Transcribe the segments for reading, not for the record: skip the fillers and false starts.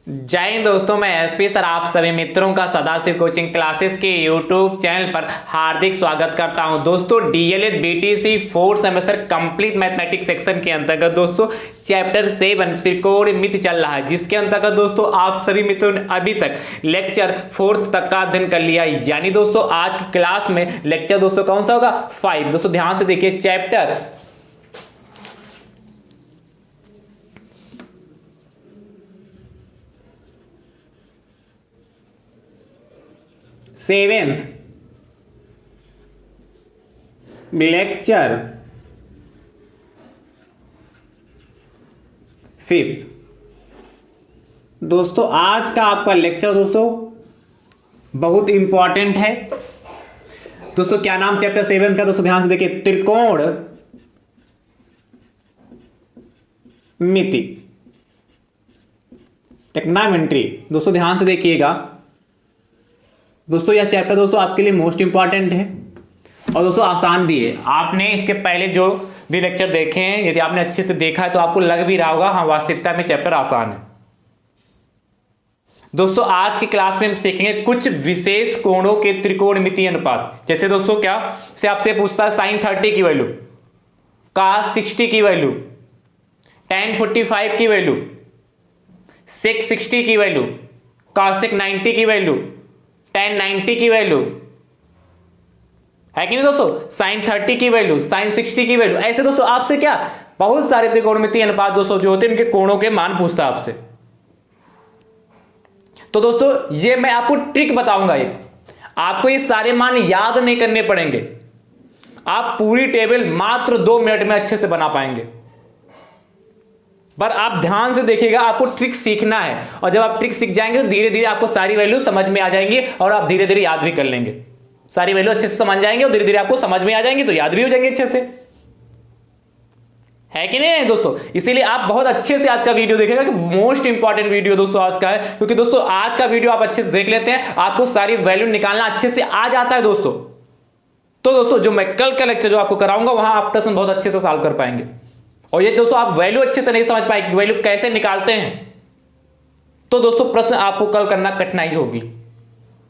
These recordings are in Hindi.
जय हिंद दोस्तों, मैं एसपी सर आप सभी मित्रों का सदाशिव कोचिंग क्लासेस के यूट्यूब चैनल पर हार्दिक स्वागत करता हूं। दोस्तों DElEd BTC 4th semester complete mathematics section के अंतर्गत दोस्तों चैप्टर 7 त्रिकोणमिति चल रहा है, जिसके अंतर्गत दोस्तों आप सभी मित्रों ने अभी तक लेक्चर 4th तक का अध्ययन कर लिया। यानी दोस्तों आज की क्लास में लेक्चर दोस्तों कौन सा होगा? 5। दोस्तों ध्यान से देखिए, चैप्टर 7th लेक्चर 5th। दोस्तों आज का आपका लेक्चर दोस्तों बहुत इंपॉर्टेंट है। दोस्तों क्या नाम चैप्टर 7 का? दोस्तों ध्यान से देखिए, त्रिकोण मिति, टेक्नामेंट्री। दोस्तों ध्यान से देखिएगा, दोस्तों यह चैप्टर दोस्तों आपके लिए मोस्ट इंपॉर्टेंट है और दोस्तों आसान भी है। आपने इसके पहले जो भी लेक्चर देखे हैं, यदि आपने अच्छे से देखा है तो आपको लग भी रहा होगा हाँ वास्तविकता में चैप्टर आसान है। दोस्तों आज की क्लास में हम सीखेंगे कुछ विशेष कोणों के त्रिकोणमितीय अनुपात। जैसे दोस्तों क्या से आपसे पूछता है sin 30 की वैल्यू, cos 60 की वैल्यू, tan 45 की वैल्यू, sec 60 की वैल्यू, cosec 90 की वैल्यू, tan 90 की वैल्यू है कि नहीं दोस्तों, sin 30 की वैल्यू, sin 60 की वैल्यू। ऐसे दोस्तों आपसे क्या बहुत सारे त्रिकोणमितीय अनुपात दोस्तों जो होते हैं उनके कोणों के मान पूछता है आपसे। तो दोस्तों ये मैं आपको ट्रिक बताऊंगा, एक आपको ये सारे मान याद नहीं करने पड़ेंगे, आप पूरी टेबल मात्र 2 मिनट में अच्छे से बना पाएंगे। पर आप ध्यान से देखिएगा, आपको ट्रिक सीखना है और जब आप ट्रिक सीख जाएंगे तो धीरे धीरे आपको सारी वैल्यू समझ में आ जाएंगी और आप धीरे धीरे याद भी कर लेंगे। सारी वैल्यू अच्छे से समझ जाएंगे और धीरे धीरे आपको समझ में आ जाएंगी तो याद भी हो जाएंगे अच्छे से, है कि नहीं दोस्तों? इसीलिए आप बहुत अच्छे से आज का वीडियो देखेगा कि मोस्ट इंपॉर्टेंट वीडियो दोस्तों आज का है, क्योंकि दोस्तों आज का वीडियो आप अच्छे से देख लेते हैं, आपको सारी वैल्यू निकालना अच्छे से आ जाता है दोस्तों। तो दोस्तों जो मैं कल का लेक्चर जो आपको कराऊंगा वहां आप प्रश्न बहुत अच्छे से सॉल्व कर पाएंगे। और ये दोस्तों आप वैल्यू अच्छे से नहीं समझ पाए कि वैल्यू कैसे निकालते हैं तो दोस्तों प्रश्न आपको कल करना कठिनाई होगी।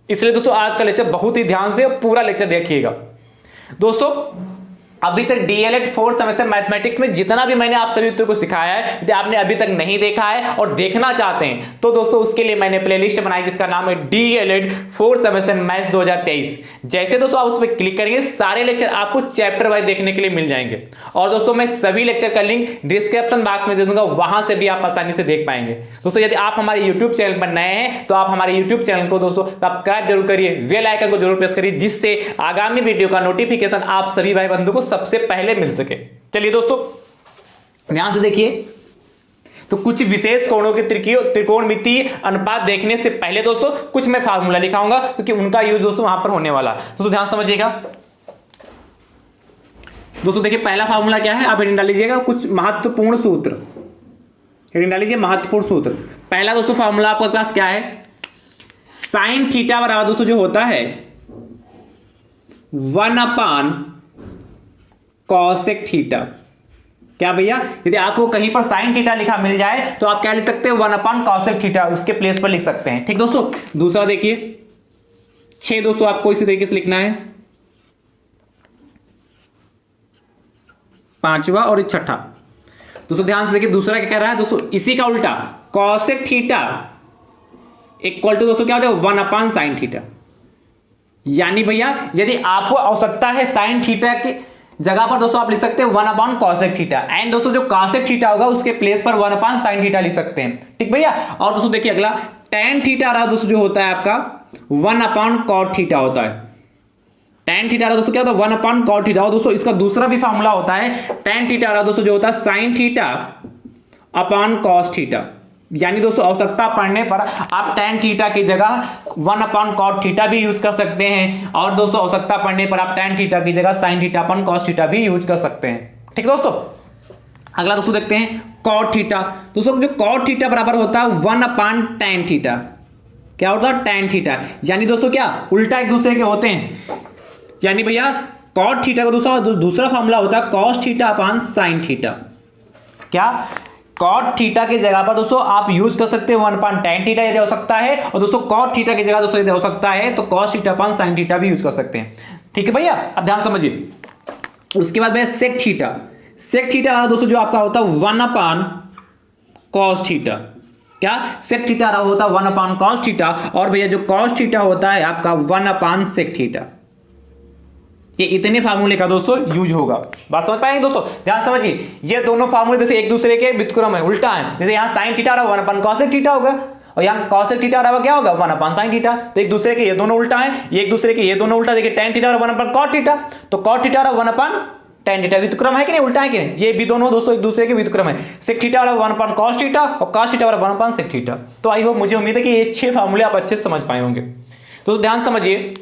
इसलिए दोस्तों आज का लेक्चर बहुत ही ध्यान से पूरा लेक्चर देखिएगा। दोस्तों अभी तक डीएलएड 4th सेमेस्टर मैथमेटिक्स में जितना भी मैंने आप सभी को सिखाया है, यदि आपने अभी तक नहीं देखा है और देखना चाहते हैं तो दोस्तों उसके लिए मैंने प्लेलिस्ट बनाई जिसका नाम है डीएलएड 4th सेमेस्टर मैथ्स 2023। जैसे दोस्तों आप उस पर क्लिक करेंगे सारे लेक्चर आपको चैप्टर वाइज देखने के लिए मिल जाएंगे और दोस्तों मैं सभी लेक्चर का लिंक डिस्क्रिप्शन बॉक्स में दे दूंगा, वहां से भी आप आसानी से देख पाएंगे। दोस्तों यदि आप हमारे यूट्यूब चैनल पर नए हैं तो आप हमारे यूट्यूब चैनल को दोस्तों सब्सक्राइब जरूर करिए, बेल आइकन को जरूर प्रेस करिए, जिससे आगामी वीडियो का नोटिफिकेशन आप सभी भाई बंधु को सबसे पहले मिल सके। चलिए दोस्तों ध्यान से देखिए, तो कुछ विशेष कोणों के त्रिकोणमितीय अनुपात देखने से पहले दोस्तों कुछ मैं फार्मूला लिखाऊंगा क्योंकि उनका यूज दोस्तों वहां पर होने वाला है। दोस्तों ध्यान समझिएगा। दोस्तों देखिए पहला फार्मूला क्या है, आप हेडिंग डाल लीजिएगा, कुछ महत्वपूर्ण सूत्र, हेडिंग डाल लीजिए महत्वपूर्ण सूत्र। पहला दोस्तों फार्मूला आपके पास क्या है, साइन थीटा बराबर दोस्तों जो होता है 1 कॉसेक थीटा। क्या भैया, यदि आपको कहीं पर साइन थीटा लिखा मिल जाए तो आप क्या लिख सकते हैं 1 कॉसेक थीटा, उसके प्लेस पर लिख सकते हैं। ठीक दोस्तों, दूसरा देखिए 6 दोस्तों आपको इसी तरीके से लिखना है, 5वां और 6ठा। दोस्तों ध्यान से देखिए दूसरा क्या कह रहा है दोस्तों, इसी का उल्टा कॉसेक थीटा इक्वल टू दोस्तों क्या होता है 1 साइन थीटा। यानी भैया यदि आपको आवश्यकता है साइन थीटा की जगह पर दोस्तों आप लिख सकते हैं 1 कॉसेक थीटा, एंड दोस्तों जो कॉसेक थीटा होगा उसके प्लेस पर 1 साइन थीटा लिख सकते हैं। ठीक भैया, और दोस्तों देखिए अगला tan थीटा रहा दोस्तों जो होता है आपका 1 कॉट थीटा होता है। tan थीटा रहा दोस्तों क्या होता है 1 कॉट थीटा। और दोस्तों इसका दूसरा भी फार्मूला होता है tan थीटा रहा दोस्तों जो होता है sine theta upon cos theta. यानी दोस्तों आवश्यकता पड़ने पर आप tan थीटा की जगह 1 कॉट थीटा भी यूज कर सकते हैं और दोस्तों आवश्यकता पड़ने पर आप tan थीटा की जगह sin theta upon cos theta भी यूज कर सकते हैं। ठीक दोस्तों, अगला दोस्तों देखते हैं कॉट थीटा। दोस्तों जो कॉट थीटा बराबर होता है 1 tan थीटा। क्या होता है tan थीटा, यानी दोस्तों क्या उल्टा एक दूसरे के होते हैं। यानी भैया कॉट थीटा का दूसरा फार्मूला होता है cos theta upon sine theta. क्या कॉट थीटा की जगह पर दोस्तों आप यूज कर सकते हैं 1/tan थीटा यदि हो सकता है, और दोस्तों कॉट थीटा की जगह दोस्तों यदि हो सकता है तो cos theta upon sin theta भी यूज कर सकते हैं। ठीक है भैया, अब ध्यान समझिए। उसके बाद भैया सेक थीटा, सेक थीटा वाला दोस्तों जो आपका होता है 1/cos थीटा, क्या सेक थीटा होता है 1/cos थीटा, और भैया जो cos थीटा होता है आपका 1/sec थीटा। ये इतने फार्मूले का दोस्तों यूज होगा, बात समझ पाएंगे दोस्तों, ध्यान समझिए। ये दोनों फार्मूले जैसे एक दूसरे के व्युत्क्रम है, उल्टा है। जैसे यहाँ sin थीटा रहा 1/cos थीटा होगा, और यहाँ cos थीटा रहा क्या होगा 1/sin थीटा। तो एक दूसरे के ये दोनों उल्टा है, एक दूसरे के ये दोनों उल्टा। देखिए tan थीटा 1/cot थीटा, तो cot थीटा 1/tan थीटा, व्युत्क्रम है कि नहीं, उल्टा है कि नहीं। ये भी दोनों दोस्तों एक दूसरे के व्युत्क्रम है। sec थीटा 1/cos थीटा और cos थीटा 1/sec थीटा। तो आई होप, मुझे उम्मीद है कि ये 6 फार्मूले आप अच्छे से समझ पाए होंगे। तो ध्यान समझिए,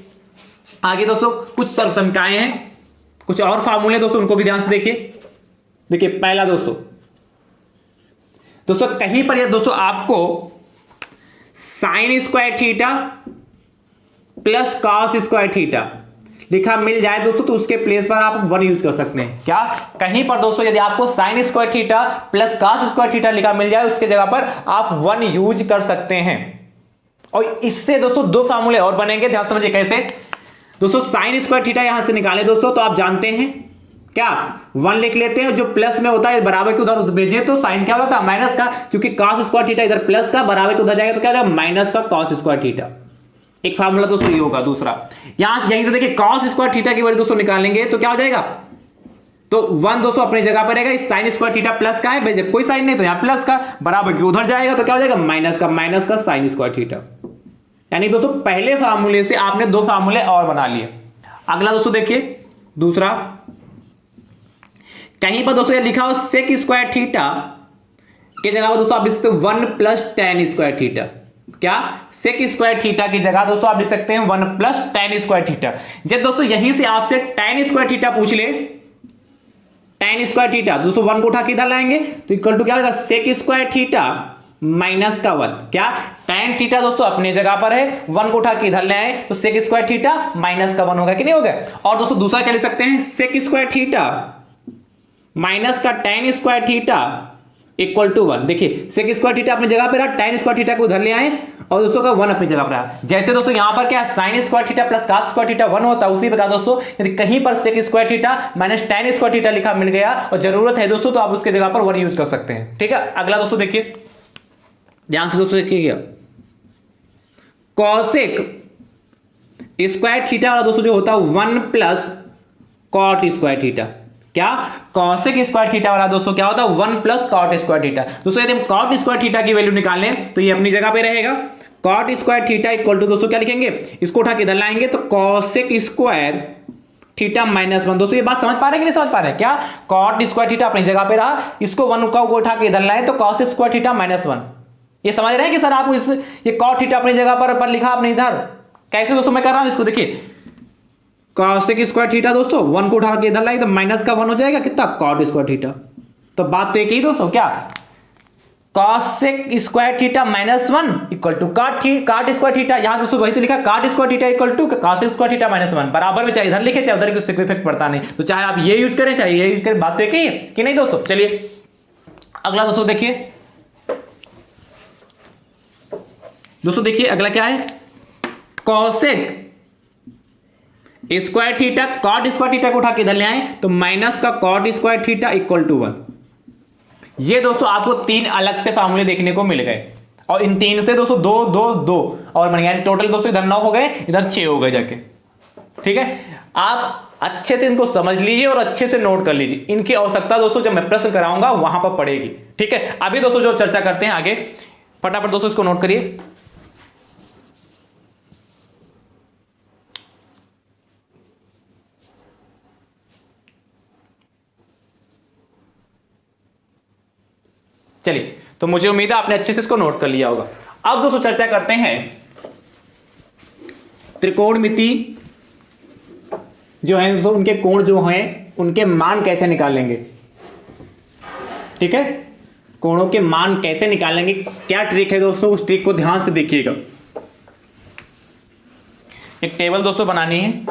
आगे दोस्तों कुछ सर्व समीकरणाएं हैं, कुछ और फार्मूले दोस्तों, उनको भी ध्यान से देखिए। देखिए पहला दोस्तों कहीं पर ये दोस्तों आपको sin square theta plus cos square theta लिखा मिल जाए दोस्तों, तो उसके प्लेस पर आप 1 यूज कर सकते हैं। क्या कहीं पर दोस्तों यदि आपको sin square theta plus cos square theta लिखा मिल जाए, उसके जगह पर आप 1 यूज कर सकते हैं। और इससे दोस्तों 2 फार्मूले और बनेंगे, ध्यान समझिए कैसे। दोस्तों sin स्क्वायर थीटा यहां से निकाले दोस्तों, तो आप जानते हैं क्या 1 लिख लेते हैं, जो प्लस में होता है बराबर के उधर भेजे तो साइन क्या होगा माइनस का, क्योंकि cos स्क्वायर थीटा इधर प्लस का, बराबर के उधर जाएगा तो क्या हो जाएगा माइनस का cos स्क्वायर थीटा। एक फार्मूला दोस्तों ये होगा। दूसरा यहीं से देखिए cos स्क्वायर थीटा की वैल्यू दोस्तों निकालेंगे तो क्या हो जाएगा, तो 1 दोस्तों अपनी जगह पर रहेगा। इस sin स्क्वायर थीटा प्लस का है, कोई साइन नहीं तो यहां प्लस का, बराबर के उधर जाएगा तो क्या हो जाएगा माइनस का sin स्क्वायर थीटा। यानी दोस्तों पहले फार्मूले से आपने 2 फार्मूले और बना लिए। अगला दोस्तों देखिए दूसरा, कहीं पर दोस्तों ये लिखा हो सेक स्क्वायर थीटा की जगह पर दोस्तों आप लिख सकते हो 1+tan स्क्वायर थीटा। क्या सेक स्क्वायर थीटा की जगह दोस्तों आप लिख सकते हैं 1+tan स्क्वायर थीटा। जब दोस्तों यहीं से आपसे tan स्क्वायर थीटा पूछ ले, tan स्क्वायर थीटा दोस्तों 1 को उठा के इधर लाएंगे तो इक्वल टू क्या होगा सेक स्क्वायर थीटा माइनस का 1। क्या tan थीटा दोस्तों अपनी जगह पर है, 1 को उठा के इधर ले आए तो सेक स्क्वायर थीटा माइनस का 1 होगा कि नहीं होगा। और दोस्तों दूसरा क्या लिख सकते हैं, सेक स्क्वायर थीटा माइनस का tan square theta equal to 1। देखिए सेक स्क्वायर थीटा अपनी जगह पे रहा, tan स्क्वायर थीटा को उधर ले आए और दोस्तों का 1 अपनी जगह पर रहा। जैसे दोस्तों यहां पर क्या sin square theta plus cos square theta 1 होता है, उसी प्रकार दोस्तों यदि कहीं पर sec square theta minus tan square theta लिखा मिल गया और जरूरत है दोस्तों तो आप उसके जगह पर 1 यूज कर सकते हैं। ठीक है, अगला दोस्तों देखिए ध्यान से दोस्तों देखिएगा, कॉसेक स्क्वायर थीटा वाला दोस्तों जो होता है 1+cot स्क्वायर थीटा। क्या कॉसेक स्क्वायर थीटा वाला दोस्तों क्या होता है 1+cot स्क्वायर थीटा। दोस्तों यदि हम cot स्क्वायर थीटा की वैल्यू निकालें तो ये अपनी जगह पे रहेगा, cot square theta equal to दोस्तों क्या लिखेंगे, इसको उठा के इधर लाएंगे तो कॉसेक स्क्वायर थीटा -1। दोस्तों ये बात समझ पा रहे हैं कि नहीं समझ पा रहे हैं। क्या cot स्क्वायर थीटा अपनी जगह पे रहा, इसको 1 का उठा के इधर लाए तो cos स्क्वायर थीटा -1। ये समझ रहे हैं कि सर आप ये cot थीटा अपनी जगह पर लिखा आपने इधर, कैसे दोस्तों मैं कर रहा हूं इसको देखिए, cosec स्क्वायर थीटा दोस्तों 1 को उठा के इधर लाए तो माइनस का 1 हो जाएगा कितना cot स्क्वायर थीटा। तो बात तो एक ही दोस्तों, क्या cosec square theta -1 equal to cot square theta, यहां दोस्तों वही तो लिखा cot square theta equal to cosec square theta -1, बराबर में चाहे इधर लिखे चाहे उधर, उससे कोई इफेक्ट पड़ता नहीं। तो चाहे आप ये यूज करें चाहे ये यूज करें, बात तो एक ही है कि नहीं दोस्तों। चलिए अगला दोस्तों देखिए, दोस्तों देखिए अगला क्या है, cosec square theta cot square theta को उठा के इधर ले आए तो माइनस का cot square theta equal to 1। ये दोस्तों आपको 3 अलग से फार्मूले देखने को मिल गए, और इन 3 से दोस्तों 2 2 2 और बन गया, टोटल दोस्तों इधर 9 हो गए, इधर 6 हो गए जाके। ठीक है, आप अच्छे से इनको समझ लीजिए और अच्छे से नोट कर लीजिए। इनकी आवश्यकता दोस्तों जब मैं प्रश्न कराऊंगा वहां पर पड़ेगी। ठीक है, अभी दोस्तों जो चर्चा करते हैं आगे, फटाफट दोस्तों इसको नोट करिए। चलिए, तो मुझे उम्मीद है आपने अच्छे से इसको नोट कर लिया होगा। अब दोस्तों चर्चा करते हैं त्रिकोणमिति जो है दोस्तों, उनके कोण जो हैं उनके मान कैसे निकालेंगे। ठीक है, कोणों के मान कैसे निकालेंगे, क्या ट्रिक है दोस्तों, उस ट्रिक को ध्यान से देखिएगा। एक टेबल दोस्तों बनानी है,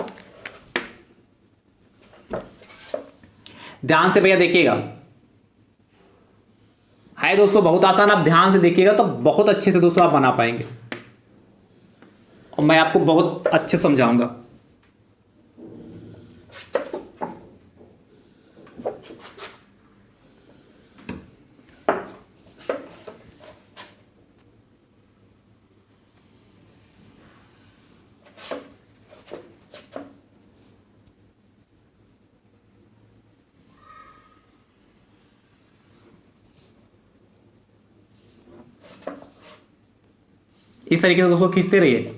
ध्यान से भैया देखिएगा। है दोस्तों बहुत आसान। आप ध्यान से देखिएगा तो बहुत अच्छे से दोस्तों आप बना पाएंगे, और मैं आपको बहुत अच्छे समझाऊंगा। इस तरीके से दोस्तों खींचते रहिए।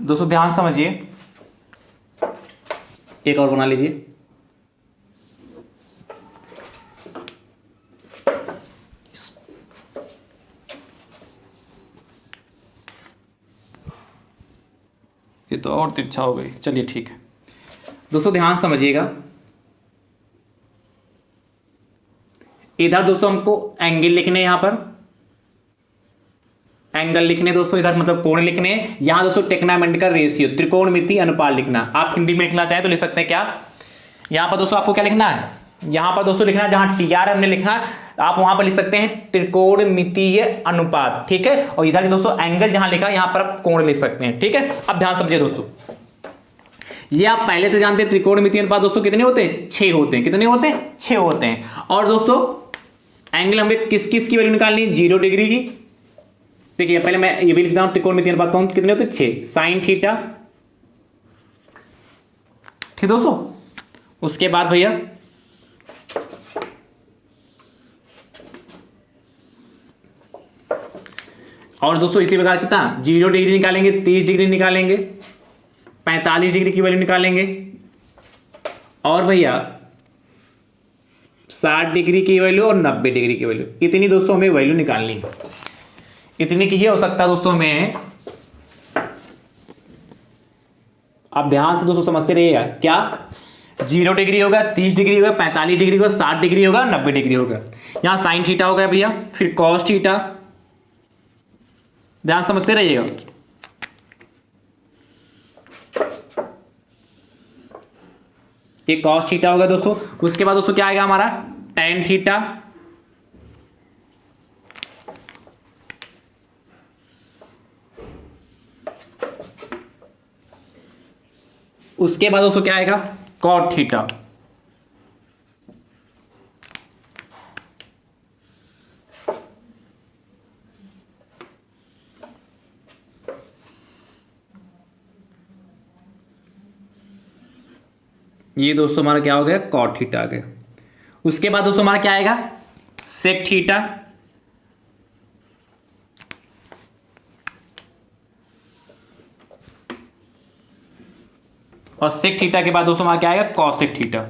दोस्तों ध्यान से समझिए, एक और बना लीजिए। ये तो और तिरछा हो गई, चलिए ठीक है। दोस्तों ध्यान समझिएगा, इधर दोस्तों हमको एंगल लिखने, यहां पर एंगल लिखने दोस्तों, इधर मतलब कोण लिखने। यहां दोस्तों टेक्नामेंट रेशियो, त्रिकोणमितीय अनुपात लिखना। आप हिंदी में लिखना चाहें तो लिख सकते हैं। क्या यहां पर दोस्तों आपको क्या लिखना है, यहां पर दोस्तों लिखना है जहां टीआर हमने लिखना आप वहां पर लिख सकते हैं त्रिकोणमितीय अनुपात, ठीक है। और इधर दोस्तों एंगल जहां लिखा यहां पर आप कोण लिख सकते हैं, ठीक है। अब ध्यान समझिए दोस्तों, ये आप पहले से जानते हैं त्रिकोणमितीय अनुपात दोस्तों कितने होते हैं, 6 होते हैं। कितने होते हैं, 6 होते हैं। और दोस्तों एंगल हमें किस किस की वैल्यू निकालनी है, 0 डिग्री की। देखिए पहले मैं ये भी लिखता हूं, त्रिकोणमितीय अनुपात कौन कितने होते हैं, 6 साइन थीटा, ठीक दोस्तों। उसके बाद भैया और दोस्तों इसी प्रकार कितना 0 डिग्री निकालेंगे, 30 डिग्री निकालेंगे, 45 डिग्री की वैल्यू निकालेंगे, और भैया 60 डिग्री की वैल्यू और 90 डिग्री की वैल्यू। इतनी दोस्तों हमें वैल्यू निकालनी है, इतनी की ही आवश्यकता दोस्तों हमें। आप ध्यान से दोस्तों समझते रहिएगा। क्या 0 डिग्री होगा, 30 डिग्री होगा, 45 डिग्री होगा, 60 डिग्री होगा, 90 डिग्री होगा। यहां साइन थीटा होगा भैया, फिर कॉस थीटा, ध्यान समझते रहिएगा। ये कॉस थीटा होगा दोस्तों। उसके बाद दोस्तों क्या आएगा हमारा टेन थीटा, उसके बाद दोस्तों क्या आएगा कॉट थीटा, ये दोस्तों हमारा क्या हो गया कॉट थीटा आ गया। उसके बाद दोस्तों हमारा क्या आएगा सेक थीटा, और सेक थीटा के बाद दोस्तों हमारा क्या आएगा कॉसेक थीटा,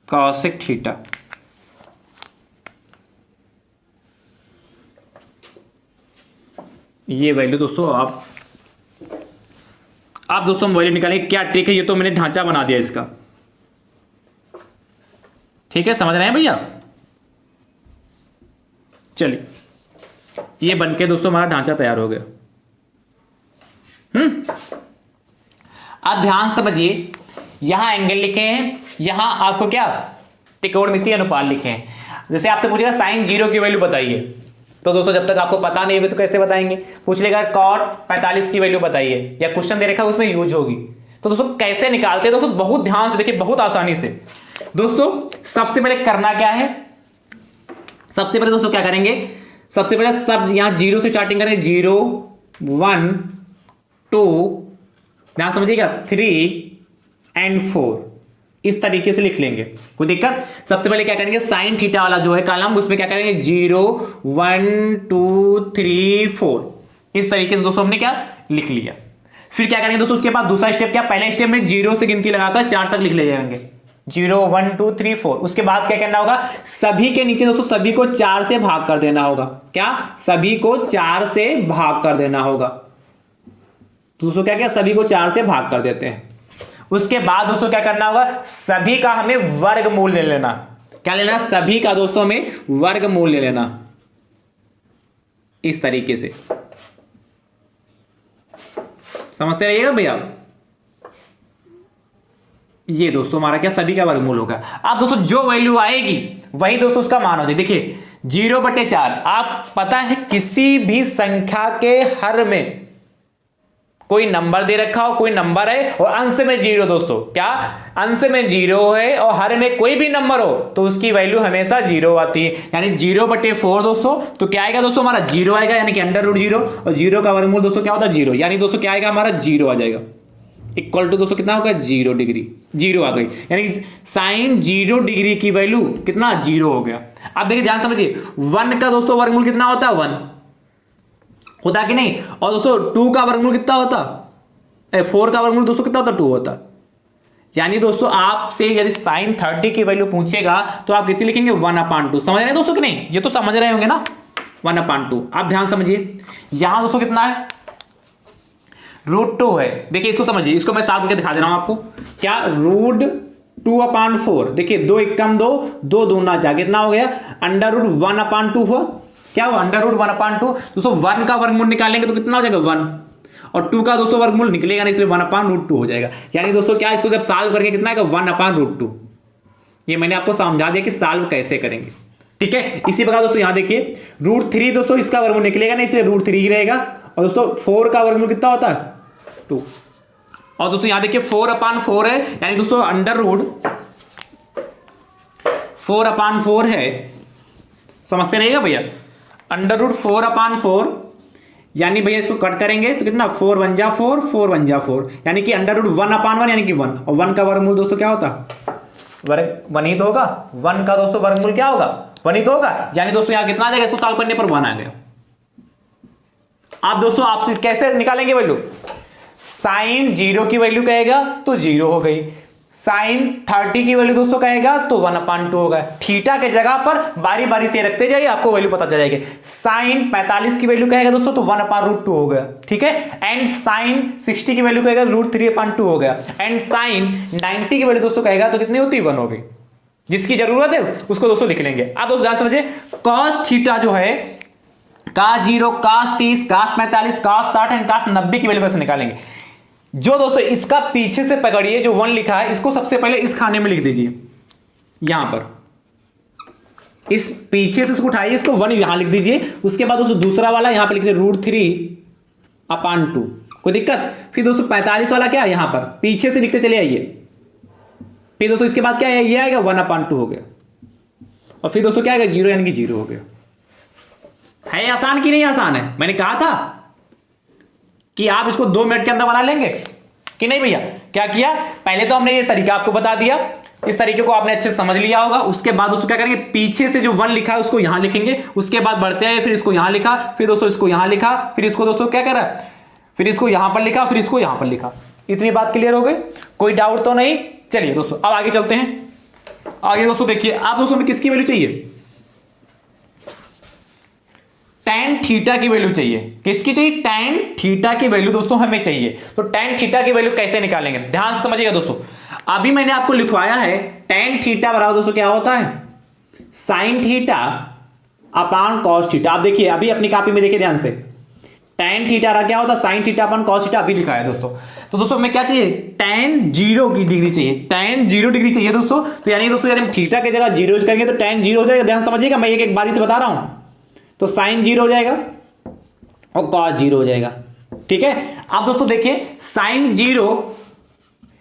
कॉसेक थीटा। ये वैल्यू दोस्तों आप दोस्तों हम वैल्यू निकालेंगे। क्या ट्रिक है, ये तो मैंने ढांचा बना दिया इसका, ठीक है, समझ रहे हैं भैया। चलिए ये बनके दोस्तों हमारा ढांचा तैयार हो गया। आप ध्यान समझिए, यहां एंगल लिखे हैं, यहां आपको क्या त्रिकोणमितीय अनुपात लिखे हैं। जैसे आपसे पूछेगा साइन 0 की वैल्यू बताइए, तो दोस्तों जब तक आपको पता नहीं होगी तो कैसे बताएंगे। पूछ लेगा कॉट 45 की वैल्यू बताइए, या क्वेश्चन दे रखा उसमें यूज होगी, तो दोस्तों कैसे निकालते हैं दोस्तों, बहुत ध्यान से देखिए, बहुत आसानी से। दोस्तों सबसे पहले करना क्या है, सबसे पहले दोस्तों क्या करेंगे, सबसे पहले सब यहां 0 से स्टार्टिंग करें, 0 1 2, ध्यान समझिएगा 3 and 4, इस तरीके से लिख लेंगे, कोई दिक्कत। सबसे पहले क्या करेंगे साइन थीटा वाला जो है कॉलम, उसमें क्या करेंगे 0 1 2 3 4, इस तरीके से दोस्तों हमने क्या लिख लिया। फिर क्या करेंगे दोस्तों, उसके बाद दूसरा स्टेप क्या, पहले स्टेप में 0 से गिनती लगाकर 4 तक लिख ले जाएंगे, 0 1 2 3 4। उसके बाद क्या करना होगा, सभी के नीचे दोस्तों सभी को 4 से भाग कर देना होगा। क्या, सभी को 4 से भाग कर देना होगा। दोस्तों क्या क्या, सभी को 4 से भाग कर देते हैं। उसके बाद दोस्तों क्या करना होगा, सभी का हमें वर्गमूल ले लेना। क्या लेना, सभी का दोस्तों हमें वर्गमूल ले लेना, इस तरीके से। समझते रहिएगा भैया। ये दोस्तों हमारा क्या सभी का वर्गमूल होगा। अब दोस्तों जो वैल्यू आएगी वही दोस्तों उसका मान हो जाए। देखिए 0/4, आप पता है किसी भी संख्या के हर में कोई नंबर दे रखा हो, कोई नंबर है और अंश में 0 दोस्तों, क्या अंश में 0 है और हर में कोई भी नंबर हो तो उसकी वैल्यू हमेशा 0 आती है। यानी 0/4 दोस्तों, तो क्या आएगा दोस्तों हमारा 0 आएगा, यानी कि √0, और 0 का वर्गमूल दोस्तों क्या होता है 0, यानी दोस्तों क्या आएगा हमारा 0 आ जाएगा। इक्वल टू दोस्तों कितना होगा 0 डिग्री, 0 आ गई, यानी साइन 0 डिग्री की वैल्यू कितना 0 हो गया। अब देखिए ध्यान समझिए, 1 का दोस्तों वर्गमूल कितना होता है 1 होता कि नहीं, और दोस्तों 2 का वर्गमूल कितना होता, 4 का वर्गमूल दोस्तों कितना होता 2 होता। यानी दोस्तों आपसे यदि साइन 30 की वैल्यू पूछेगा तो आप कितनी लिखेंगे 1/2। समझ रहे हैं दोस्तों कि नहीं, ये तो समझ रहे होंगे ना 1/2। आप ध्यान समझिए, यहां दोस्तों कितना है √2 है। देखिए इसको समझिए, इसको मैं साफ करके दिखा दे रहा हूं आपको, क्या √2/4। देखिए 2 × 2, 2 दूना 4, कितना हो गया √1/2 हुआ, क्या हुआ √1/2। दोस्तों 1 का वर्गमूल निकालेंगे तो कितना हो जाएगा 1, और 2 का दोस्तों वर्गमूल निकलेगा नहीं, इसलिए 1/√2 हो जाएगा। यानी दोस्तों क्या इसको जब सॉल्व करके कितना आएगा 1/√2। ये मैंने आपको समझा दिया कि सॉल्व कैसे करेंगे, ठीक है। इसी प्रकार दोस्तों यहां देखिए √3 दोस्तों इसका वर्गमूल निकलेगा नहीं, इसलिए √3 ही रहेगा, और दोस्तों 4 का वर्गमूल कितना होता है 2, और दोस्तों यहां देखिए 4/4 है, यानी दोस्तों √4/4 है। समझते रहिएगा भैया, √4/4, यानी भैया इसको कट करेंगे तो कितना 4 × 1 = 4, 4 × 1 = 4, यानी कि √1/1 यानी कि 1, और 1 का वर्गमूल दोस्तों क्या होता वर्ग 1 ही तो होगा। 1 का दोस्तों वर्गमूल क्या होगा 1 ही तो होगा, यानी दोस्तों यहां कितना आ जाएगा, इसको सॉल्व करने पर 1 आ गया। आप दोस्तों आपसे कैसे निकालेंगे वैल्यू, साइन 0 की वैल्यू कहेगा तो 0 हो गई, साइन 30 की वैल्यू दोस्तों कहेगा तो 1/2 होगा। थीटा के जगह पर बारी बारी से रखते जाइए, आपको वैल्यू पता चल जाएगी। साइन 45 की वैल्यू कहेगा दोस्तों तो 1/√2 हो गया, ठीक है। एंड साइन 60 की वैल्यू कहेगा √3/2 हो गया, एंड साइन 90 की वैल्यू दोस्तों कहेगा तो कितनी होती 1 हो गई। जिसकी जरूरत है उसको दोस्तों लिख लेंगे। अब दोस्तों ध्यान समझिए, cos थीटा जो है cos 0, cos 30, cos 45, cos 60 and cos 90 की वैल्यू कैसे निकालेंगे। जो दोस्तों इसका पीछे से पकड़िए, जो 1 लिखा है इसको सबसे पहले इस खाने में लिख दीजिए, यहां पर इस पीछे से इसको उठाइए, इसको 1 यहां लिख दीजिए। उसके बाद दोस्तों दूसरा वाला यहां पर लिख दीजिए √3/2, कोई दिक्कत। फिर दोस्तों 45 वाला क्या यहां पर पीछे से लिखते चले आइए। फिर दोस्तों इसके बाद क्या है, ये आएगा 1/2 हो गया, और फिर दोस्तों क्या आएगा 0, यानी कि 0 हो गया। है आसान कि नहीं आसान है, मैंने कहा था कि आप इसको 2 मिनट के अंदर बना लेंगे कि नहीं भैया। क्या किया, पहले तो हमने ये तरीका आपको बता दिया, इस तरीके को आपने अच्छे से समझ लिया होगा। उसके बाद दोस्तों क्या करेंगे, पीछे से जो 1 लिखा है उसको यहां लिखेंगे, उसके बाद बढ़ते आए, फिर इसको यहां लिखा, फिर दोस्तों इसको यहां लिखा, फिर इसको दोस्तों क्या करा, फिर इसको यहां पर लिखा, फिर इसको यहां पर लिखा। इतनी बात क्लियर हो गई, कोई डाउट तो नहीं। चलिए दोस्तों अब आगे चलते हैं। आगे दोस्तों देखिए, आप दोस्तों में किसकी वैल्यू चाहिए, tan थीटा की वैल्यू चाहिए। किसकी चाहिए, tan थीटा की वैल्यू दोस्तों हमें चाहिए। तो tan थीटा की वैल्यू कैसे निकालेंगे, ध्यान से समझिएगा दोस्तों। अभी मैंने आपको लिखवाया है tan थीटा बराबर दोस्तों क्या होता है sin theta upon cos theta. आप देखिए अभी अपनी कॉपी में देखिए ध्यान से, tan थीटा क्या होता है sin theta upon cos theta, अभी लिखा है दोस्तों। तो दोस्तों हमें क्या चाहिए, tan 0 की डिग्री चाहिए, tan 0 डिग्री चाहिए दोस्तों। तो यानी दोस्तों यदि हम थीटा की जगह 0 यूज करेंगे तो tan 0 हो जाएगा। ध्यान समझिएगा, मैं एक बारी से बता रहा हूं। तो साइन 0 हो जाएगा और cos 0 हो जाएगा, ठीक है। अब दोस्तों देखिए साइन 0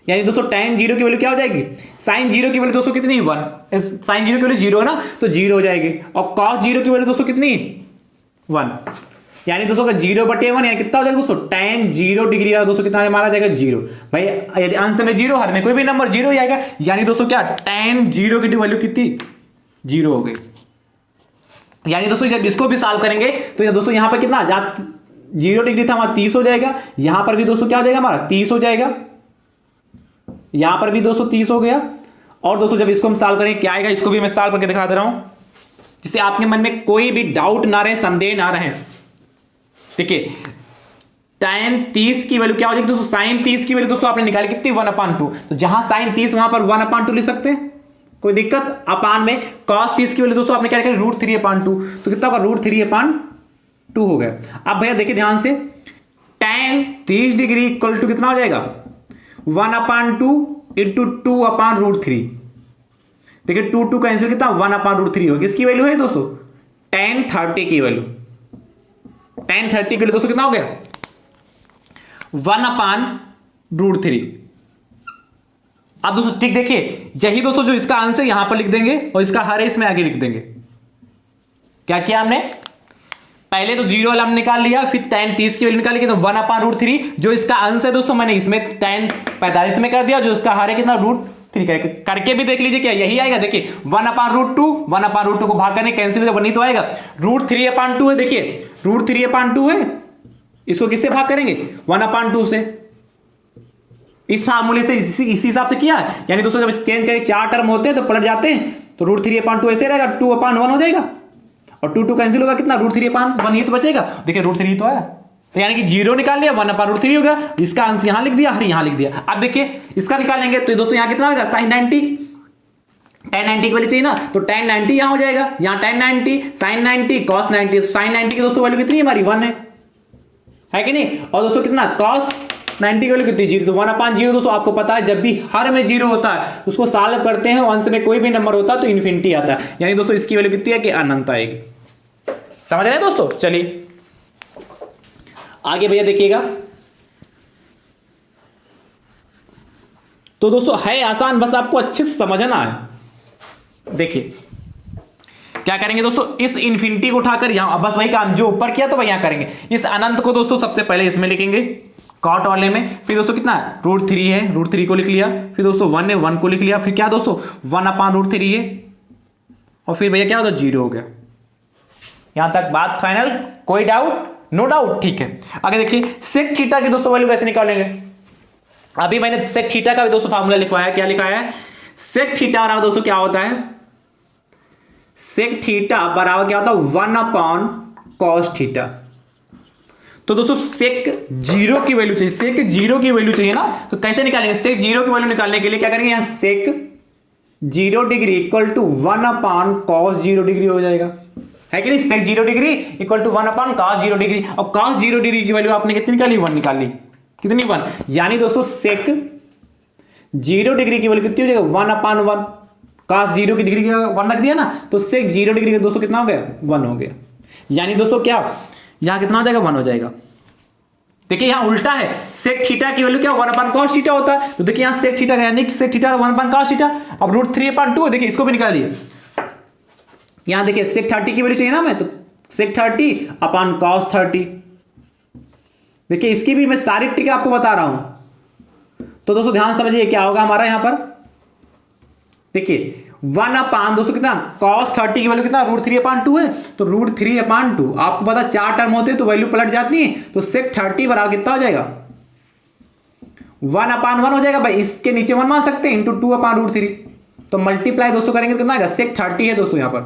यानी दोस्तों tan 0 की वैल्यू क्या हो जाएगी, साइन 0 की वैल्यू दोस्तों कितनी 1, साइन 0 की वैल्यू 0 है ना, तो 0 हो जाएगी। और cos 0 की वैल्यू दोस्तों कितनी 1, यानी दोस्तों 0/1 यानी कितना हो जाएगा दोस्तों tan 0 डिग्री का दोस्तों कितना हमारा जाएगा 0। भाई यदि अंश में 0, हर में कोई भी नंबर 0 ही आएगा, यानी दोस्तों क्या tan 0 की वैल्यू कितनी 0 हो गई। यानी दोस्तों जब इसको भी सॉल्व करेंगे तो दोस्तों यहां पर कितना 0 डिग्री था हमारा 30 हो जाएगा, यहां पर भी दोस्तों क्या हो जाएगा हमारा 30 हो जाएगा, यहां पर भी दोस्तों 30 हो गया। और दोस्तों जब इसको हम सॉल्व करेंगे क्या आएगा, इसको भी मैं सॉल्व करके दिखा दे रहा हूं, जिससे आपके मन में कोई भी डाउट ना रहे, संदेह ना रहे। देखिए tan 30 की वैल्यू क्या हो जाएगी दोस्तों, साइन 30 की वैल्यू दोस्तों आपने निकाली कितनी 1/2, तो जहां साइन 30 वहां पर 1/2 लिख सकते हैं, कोई दिक्कत। अपान में cos 30 की वैल्यू दोस्तों आपने क्या लिखा √3/2, तो कितना होगा √3/2 हो गया। अब भैया देखिए ध्यान से tan 30 डिग्री इक्वल टू कितना हो जाएगा 1/2 इंटू 2/√3। देखिए 2 कैंसिल कितना 1/√3 होगा। किसकी वैल्यू है दोस्तों tan 30 की वैल्यू। tan 30 के लिए दोस्तों कितना हो गया 1/√3। अब दोस्तों ठीक देखिए यही दोस्तों जो इसका आंसर यहां पर लिख देंगे और इसका हर है इसमें आगे लिख देंगे। क्या किया हमने पहले तो जीरो वाला हमने निकाल लिया फिर tan 30 की वैल्यू निकाली तो 1/√3 जो इसका आंसर है दोस्तों मैंने इसमें tan 45 में कर दिया जो इसका हर है कितना √3 करके भी देख लीजिए क्या यही आएगा। देखिए 1/√2 को भाग करने कैंसिल वही तो आएगा √3/2 है। देखिए √3/2 है इसको किससे भाग करेंगे 1/2 से। इस फार्मूले से इसी हिसाब से किया है। यानी दोस्तों जब चेंज करें 4 टर्म होते हैं तो पलट जाते हैं तो √3/2 ऐसे रहेगा 2/1 हो जाएगा और 2 कैंसिल होगा कितना √3/1 ही तो बचेगा। देखिए √3 तो आया तो यानी कि जीरो निकाल लिया 1/√3 हो गया। इसका आंसर यहां लिख दिया हर यहां लिख दिया। अब देखिए इसका निकालेंगे तो दोस्तों यहां कितना होगा sin 90 tan 90 की वैल्यू चाहिए ना तो tan 90 यहां हो जाएगा यहां tan 90 sin 90 cos 90 sin 90 की दोस्तों वैल्यू कितनी है हमारी 1 है कि नहीं। और दोस्तों कितना cos 90 की वैल्यू कितनी 0 तो 1/0 दोस्तों आपको पता है जब भी हर में 0 होता है उसको सॉल्व करते हैं अंश में कोई भी नंबर होता है तो इन्फिनिटी आता है। यानी दोस्तों इसकी वैल्यू कितनी है कि अनंत आएगी। समझ रहे हैं दोस्तों। चलिए आगे भैया देखिएगा तो दोस्तों है आसान बस आपको अच्छे से समझना है। देखिए क्या करेंगे दोस्तों इस इन्फिनिटी को उठाकर यहां बस वही काम जो ऊपर किया तो वही यहां करेंगे। इस अनंत को दोस्तों सबसे पहले इसमें लिखेंगे कॉट वाले में फिर दोस्तों कितना √3 है √3 को लिख लिया फिर दोस्तों 1 है 1 को लिख लिया फिर क्या दोस्तों 1/√3 है और फिर भैया क्या होता 0 हो गया। यहां तक बात फाइनल कोई डाउट नो डाउट ठीक है। आगे देखिए सेक थीटा की दोस्तों वैल्यू कैसे निकालेंगे। अभी मैंने सेक थीटा का भी दोस्तों फार्मूला लिखवाया क्या लिखा है सेक थीटा बराबर दोस्तों क्या होता है सेक थीटा बराबर क्या होता है 1/cos थीटा। तो दोस्तों सेक 0 की वैल्यू चाहिए सेक 0 की वैल्यू चाहिए ना तो कैसे निकालेंगे सेक 0 की वैल्यू निकालने के लिए क्या करेंगे यहां sec 0 degree equal to 1/cos 0 degree हो जाएगा है कि नहीं। Sec 0 degree equal to 1/cos 0 degree और cos 0 डिग्री की वैल्यू आपने कितनी निकाली 1 निकाली कितनी 1 यानी दोस्तों सेक 0 डिग्री की वैल्यू कितनी हो जाएगा 1/1 cos 0 की डिग्री 1 रख दिया ना तो सेक 0 डिग्री का दोस्तों कितना हो गया 1 हो गया। यानी दोस्तों क्या यहां कितना हो जाएगा 1 हो जाएगा। देखिए यहां उल्टा है सेक थीटा की वैल्यू क्या 1/cos थीटा होता है तो देखिए यहां सेक थीटा का यानी सेक थीटा 1/cos थीटा अब √3/2 देखिए इसको भी निकालिए। यहां देखिए सेक 30 की वैल्यू चाहिए ना मैं तो सेक 30/cos 30। देखिए इसकी भी मैं सारी ट्रिक आपको बता रहा हूं तो दोस्तों ध्यान समझिए क्या होगा हमारा यहां पर। देखिए 1/, दोस्तों कितना cos 30 की वैल्यू कितना √3/2 है तो √3/2 आपको पता 4 टर्म होते हैं तो वैल्यू पलट जाती है तो सेक 30 बराबर कितना हो जाएगा 1/1 हो जाएगा भाई इसके नीचे 1 मान सकते हैं इंटू 2/√3 तो मल्टीप्लाई दोस्तों करेंगे तो कितना आएगा सेक 30 है दोस्तों यहां पर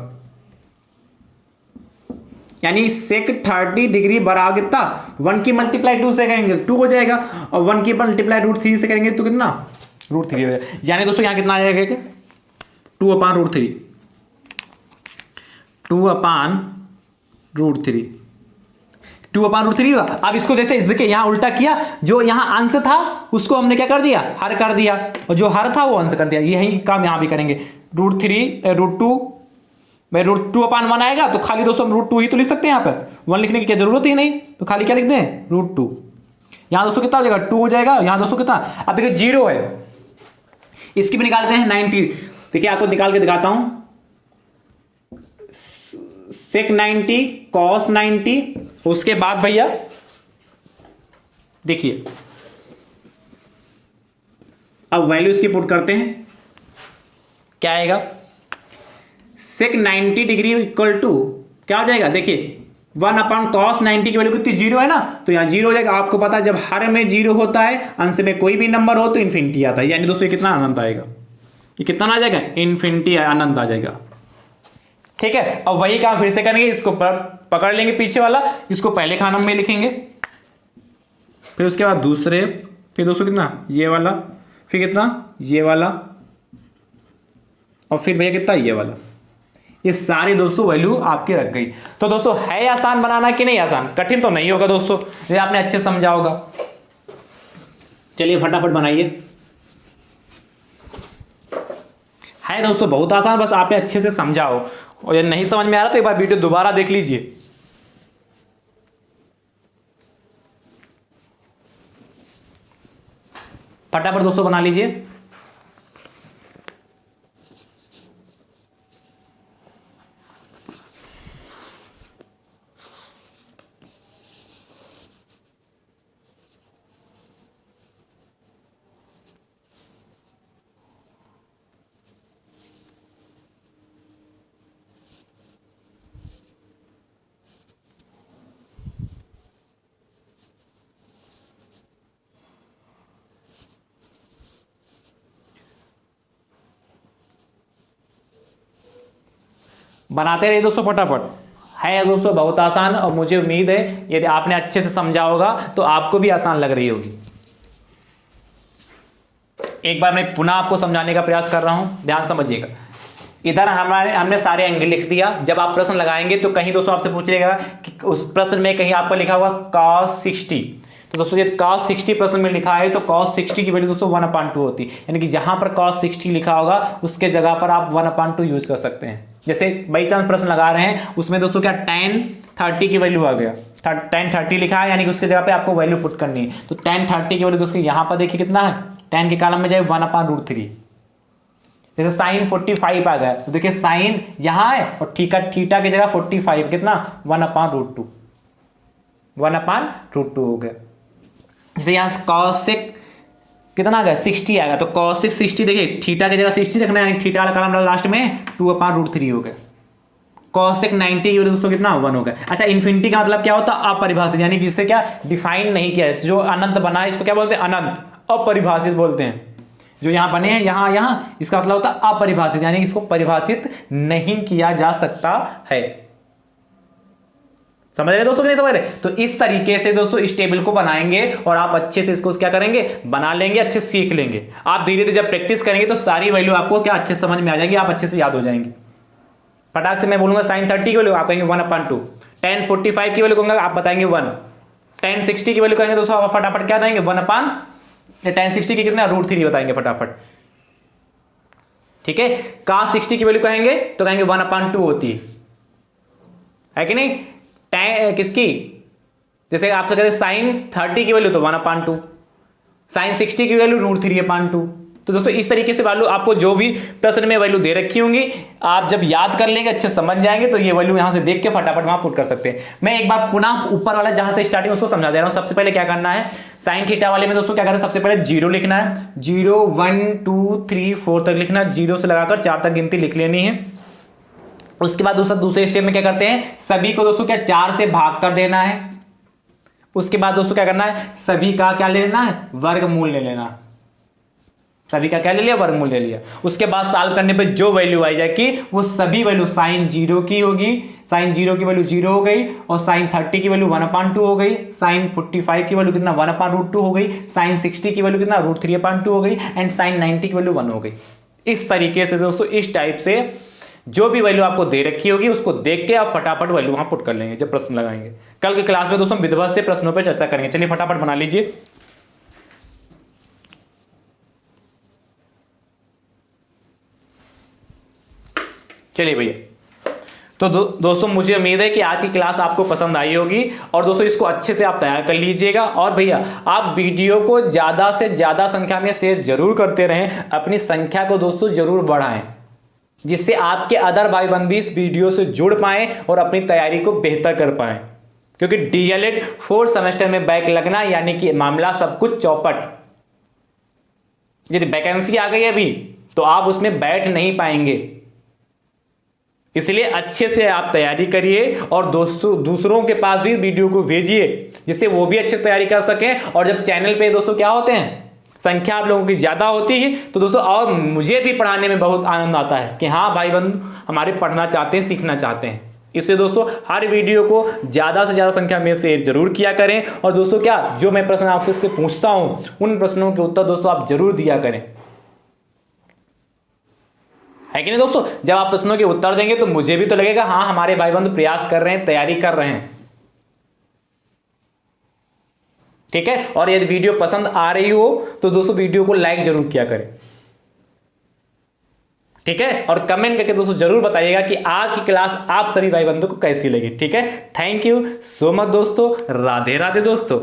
यानी सेक 30 डिग्री बराबर कितना 1 की मल्टीप्लाई 2 से करेंगे 2 हो जाएगा और 1 की मल्टीप्लाई √3 से करेंगे तो कितना √3 हो जाएगा। यानी दोस्तों यहां कितना आ जाएगा 2/√3 2/√3 होगा। अब इसको जैसे देखिए यहां उल्टा किया जो यहां अंश था उसको हमने क्या कर दिया हर कर दिया और जो हर था वो अंश कर दिया। यही काम यहां भी करेंगे √2 भाई √2/1 आएगा तो खाली दोस्तों हम √2 ही तो लिख सकते हैं। यहां पर 1 लिखने की क्या जरूरत ही नहीं तो खाली क्या लिख दें √2। यहां दोस्तों कितना हो जाएगा 2 हो जाएगा यहां दोस्तों कितना अब देखिए 0 है इसकी भी निकालते हैं 90। देखिए आपको निकाल के दिखाता हूं सेक 90 cos 90 उसके बाद भैया देखिए अब वैल्यू इसकी पुट करते हैं क्या आएगा सेक 90 डिग्री इक्वल टू क्या हो जाएगा देखिए 1/cos 90 की वैल्यू कितनी 0 है ना तो यहां 0 हो जाएगा। आपको पता है जब हर में 0 होता है अंश में कोई भी नंबर हो तो इन्फिनिटी आता है। यानी दोस्तों ये कितना अनंत आएगा ये कितना आ जाएगा इन्फिनिटी अनंत आ जाएगा। ठीक है अब वही काम फिर से करेंगे इसको पकड़ लेंगे पीछे वाला इसको पहले कॉलम में लिखेंगे फिर उसके बाद दूसरे फिर दोस्तों कितना ये वाला फिर कितना ये वाला और फिर भैया कितना ये वाला ये सारी दोस्तों वैल्यू आपकी रख गई। तो दोस्तों है आसान बनाना कि नहीं आसान, कठिन तो नहीं होगा दोस्तों, ये आपने अच्छे समझा होगा। चलिए फटाफट बनाइए। है दोस्तों बहुत आसान, बस आपने अच्छे से समझा हो, और यदि नहीं समझ में आ रहा तो एक बार वीडियो दोबारा देख लीजिए। फटाफट दोस्तों बना लीजिए। बनाते रहिए दोस्तों फटाफट। है दोस्तों बहुत आसान, और मुझे उम्मीद है यदि आपने अच्छे से समझा होगा तो आपको भी आसान लग रही होगी। एक बार मैं पुनः आपको समझाने का प्रयास कर रहा हूं, ध्यान समझिएगा। इधर हमने सारे एंगल लिख दिया। जब आप प्रश्न लगाएंगे तो कहीं दोस्तों आपसे पूछ लेगा कि उस प्रश्न में कहीं आपका लिखा हुआ cos 60, तो दोस्तों ये cos 60 प्रश्न में लिखा है तो cos 60 की वैल्यू दोस्तों 1/2 होती है, यानी कि जहां पर cos 60 लिखा होगा उसके जगह पर आप 1/2 यूज कर सकते हैं। जैसे बाई चांस प्रश्न लगा रहे हैं उसमें दोस्तों क्या tan 30 की वैल्यू आ गया, tan 30 लिखा है, यानी कि उसके जगह पे आपको वैल्यू पुट करनी है। तो tan 30 की वैल्यू दोस्तों यहां पर देखिए कितना है, tan के कॉलम में जाए 1/√3। जैसे sin 45 आ गया तो देखिए sin यहां है और थीटा की जगह 45 कितना 1/√2, 1/√2 हो गया। जैसे यहाँ cosec कितना आ गया 60 आएगा, तो cosec 60 देखिए थीटा की जगह 60 रखना है, थीटा वाला कॉलम लास्ट में 2/√3 हो गया। cosec 90 की वजह दोस्तों कितना 1 हो गया। अच्छा इन्फिनिटी का मतलब क्या होता है, अपरिभाषित, यानी जिससे क्या डिफाइन नहीं किया है, जो अनंत बना है इसको क्या बोलते हैं, अनंत, अपरिभाषित बोलते हैं। जो यहाँ बने हैं यहाँ इसका मतलब होता है अपरिभाषित, यानी इसको परिभाषित नहीं किया जा सकता है। समझ रहे दोस्तों कि नहीं समझ रहे? तो इस तरीके से दोस्तों इस टेबल को बनाएंगे और आप अच्छे से इसको क्या करेंगे, बना लेंगे, अच्छे से सीख लेंगे। आप धीरे धीरे जब प्रैक्टिस करेंगे तो सारी वैल्यू आपको क्या अच्छे से समझ में आ जाएगी, आप अच्छे से याद हो जाएंगे। फटाक से मैं बोलूंगा sin 30 की वैल्यू आप कहेंगे 1/2, tan 45 की वैल्यू कहूंगा आप बताएंगे 1, tan 60 की वैल्यू कहेंगे दोस्तों आप फटाफट क्या देंगे 1 tan 60 की कितना √3 बताएंगे फटाफट। ठीक है, cos 60 की वैल्यू कहेंगे तो कहेंगे 1/2 होती है कि नहीं। किसकी, जैसे आपसे कहते हैं sin 30 की वैल्यू तो 1/2, sin 60 की वैल्यू √3/2। तो दोस्तों इस तरीके से वैल्यू आपको जो भी प्रश्न में वैल्यू दे रखी होंगी आप जब याद कर लेंगे, अच्छे समझ जाएंगे, तो ये वैल्यू यहां से देख के फटाफट वहां पुट कर सकते हैं। मैं एक बार पुनः ऊपर वाला जहां से स्टार्टिंग उसको समझा दे रहा हूं। सबसे पहले क्या करना है, sin थीटा वाले में दोस्तों क्या करना है, सबसे पहले 0 लिखना है, 0 1 2 3 4 तक लिखना है, 0 से लगाकर 4 तक गिनती लिख लेनी है। उसके बाद दूसरे स्टेप में क्या करते हैं, सभी को दोस्तों क्या 4 से भाग कर देना है। उसके बाद दोस्तों क्या करना है, सभी का क्या ले लेना है, वर्गमूल ले लेना। सभी का क्या ले लिया, वर्गमूल ले लिया। उसके बाद सॉल्व करने पे जो वैल्यू आई जाएगी वो सभी वैल्यू sin 0 की होगी, sin 0 की वैल्यू 0 हो गई, और sin 30 की वैल्यू 1/2 हो गई, sin 45 की वैल्यू कितना 1/√2 हो गई, sin 60 की वैल्यू कितना √3/2 हो गई, एंड sin 90 की वैल्यू 1 हो गई। इस तरीके से दोस्तों इस टाइप से जो भी वैल्यू आपको दे रखी होगी उसको देख के आप फटाफट वैल्यू वहां पुट कर लेंगे जब प्रश्न लगाएंगे। कल की क्लास में दोस्तों विधिवत से प्रश्नों पर चर्चा करेंगे। चलिए फटाफट बना लीजिए। चलिए भैया, तो दोस्तों मुझे उम्मीद है कि आज की क्लास आपको पसंद आई होगी, और दोस्तों इसको अच्छे से आप तैयार कर लीजिएगा। और भैया आप वीडियो को ज्यादा से ज्यादा संख्या में शेयर जरूर करते रहें, अपनी संख्या को दोस्तों जरूर बढ़ाएं, जिससे आपके अदर भाई बंधु इस वीडियो से जुड़ पाएं और अपनी तैयारी को बेहतर कर पाएं। क्योंकि डीएलएड 4th सेमेस्टर में बैक लगना यानी कि मामला सब कुछ चौपट। यदि वैकेंसी आ गई अभी तो आप उसमें बैठ नहीं पाएंगे, इसलिए अच्छे से आप तैयारी करिए और दूसरों के पास भी वीडियो को भेजिए, जिससे वो भी अच्छे तैयारी कर सकें। और जब चैनल पे दोस्तों क्या होते हैं, संख्या आप लोगों की ज्यादा होती है तो दोस्तों और मुझे भी पढ़ाने में बहुत आनंद आता है कि हाँ भाई बंधु हमारे पढ़ना चाहते हैं, सीखना चाहते हैं। इसलिए दोस्तों हर वीडियो को ज्यादा से ज्यादा संख्या में शेयर जरूर किया करें। और दोस्तों क्या जो मैं प्रश्न आपसे पूछता हूं उन प्रश्नों के उत्तर दोस्तों आप जरूर दिया करें, है कि नहीं दोस्तों? जब आप प्रश्नों के उत्तर देंगे तो मुझे भी तो लगेगा हाँ हमारे भाई बंधु प्रयास कर रहे हैं, तैयारी कर रहे हैं। ठीक है, और यदि वीडियो पसंद आ रही हो तो दोस्तों वीडियो को लाइक जरूर किया करें। ठीक है, और कमेंट करके दोस्तों जरूर बताइएगा कि आज की क्लास आप सभी भाई बंधु को कैसी लगी। ठीक है, थैंक यू सो मच दोस्तों, राधे राधे दोस्तों।